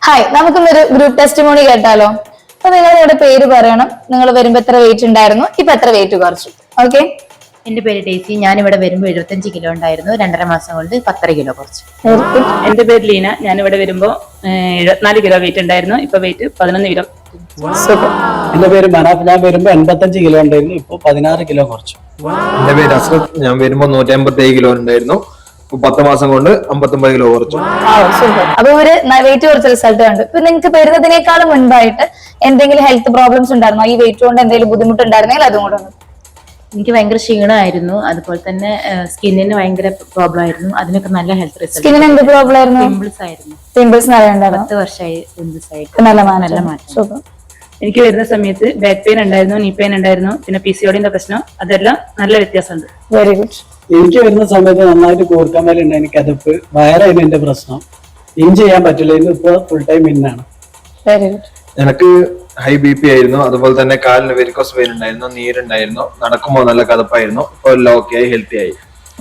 Hi, നമുക്കിന്നൊരു group testimony കേട്ടാലോ? അപ്പൊ നിങ്ങൾ നിങ്ങളുടെ പേര് പറയണം. നിങ്ങൾ വരുമ്പോ എത്ര വെയിറ്റ് ഉണ്ടായിരുന്നു, ഇപ്പൊ എത്ര വെയിറ്റ് കുറച്ചു. ഓക്കെ. എന്റെ പേര് ഡേസി. ഞാൻ ഇവിടെ വരുമ്പോ 75 കിലോ ഉണ്ടായിരുന്നു. 2.5 മാസം കൊണ്ട് 10 കിലോ കുറച്ചു. എന്റെ പേര് ലീന. ഞാൻ ഇവിടെ വരുമ്പോ 74 കിലോ വെയിറ്റ് ഉണ്ടായിരുന്നു. ഇപ്പൊ വെയിറ്റ് 11 കിലോ. എന്റെ പേര് മനാഫ്. ഞാൻ വരുമ്പോ 85 കിലോ ഉണ്ടായിരുന്നു. ഇപ്പൊ 16 കിലോ കുറച്ചു. എന്റെ പേര് അസ്രത്. ഞാൻ വരുമ്പോ 157 കിലോ ഉണ്ടായിരുന്നു. 10 മാസം കൊണ്ട് 59 കിലോ കുറച്ചു. അപ്പൊ ഒരു വെയിറ്റ് കുറച്ച റിസൾട്ട് കണ്ടു. ഇപ്പൊ നിങ്ങൾക്ക് വരുന്നതിനേക്കാളും മുൻപായിട്ട് എന്തെങ്കിലും ഹെൽത്ത് പ്രോബ്ലംസ് ഉണ്ടായിരുന്നോ? ഈ വെയിറ്റ് കൊണ്ട് എന്തെങ്കിലും ബുദ്ധിമുട്ടുണ്ടായിരുന്നെങ്കിൽ അതും കൂടെ ഒന്ന്. എനിക്ക് ഭയങ്കര ക്ഷീണമായിരുന്നു. അതുപോലെ തന്നെ സ്കിന്നിന് ഭയങ്കര പ്രോബ്ലം ആയിരുന്നു. അതിനൊക്കെ നല്ല ഹെൽത്ത് റിസൾട്ട്. സ്കിന്നിന് എന്ത് പ്രോബ്ലം ആയിരുന്നു? പിമ്പിൾസ് ആയിരുന്നു. പിമ്പിൾസ് നിറയുണ്ടായിരുന്നു. 10 വർഷമായി പിമ്പിൾസ് ആയിട്ട്. നല്ല നല്ല മാറ്റം. സൂപ്പർ. എനിക്ക് വരുന്ന സമയത്ത് ബാക്ക് പെയിൻ ഉണ്ടായിരുന്നു, നീ പെയിൻ ഉണ്ടായിരുന്നു, പിന്നെ PCOD പ്രശ്നം. അതെല്ലാം നല്ല വ്യത്യാസമുണ്ട്. Very good. എനിക്ക് വരുന്ന സമയത്ത് നന്നായിട്ട് കൂർക്കമ്മലുണ്ട്. എനിക്ക് കഥപ്പ്, വയറായിരുന്നു എന്റെ പ്രശ്നം. ഇൻ ചെയ്യാൻ പറ്റില്ല. ഇപ്പൊ ഫുൾ ടൈം ഇന്നാണ്. Very good. എനിക്ക് ഹൈ BP ആയിരുന്നു. അതുപോലെ തന്നെ കാലിന് വെരിക്കോസ് വെയിൻ ഉണ്ടായിരുന്നു, നീരുണ്ടായിരുന്നു, നടക്കുമ്പോൾ നല്ല കഥപ്പായിരുന്നു. ഇപ്പൊ എല്ലാം ഓക്കെ ആയി, ഹെൽത്തി ആയി.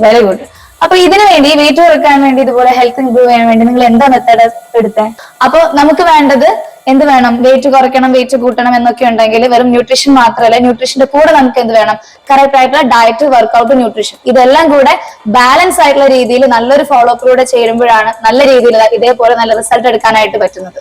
Very good. അപ്പൊ ഇതിനു വേണ്ടി വെയിറ്റ് കുറക്കാൻ വേണ്ടി, ഇതുപോലെ ഹെൽത്ത് ഇംപ്രൂവ് ചെയ്യാൻ വേണ്ടി നിങ്ങൾ എന്താ മെത്തേഡ് എടുത്തേ? അപ്പൊ നമുക്ക് വേണ്ടത് എന്ത് വേണം? വെയിറ്റ് കുറയ്ക്കണം, വെയിറ്റ് കൂട്ടണം എന്നൊക്കെ ഉണ്ടെങ്കിൽ വെറും ന്യൂട്രീഷൻ മാത്രമല്ല, ന്യൂട്രീഷന്റെ കൂടെ നമുക്ക് എന്ത് വേണം? കറക്റ്റ് ആയിട്ടുള്ള ഡയറ്റ്, വർക്ക്ഔട്ട്, ന്യൂട്രീഷൻ, ഇതെല്ലാം കൂടെ ബാലൻസ് ആയിട്ടുള്ള രീതിയിൽ നല്ലൊരു ഫോളോ അപ്പിലൂടെ ചേരുമ്പോഴാണ് നല്ല രീതിയിൽ ഇതേപോലെ നല്ല റിസൾട്ട് എടുക്കാനായിട്ട് പറ്റുന്നത്.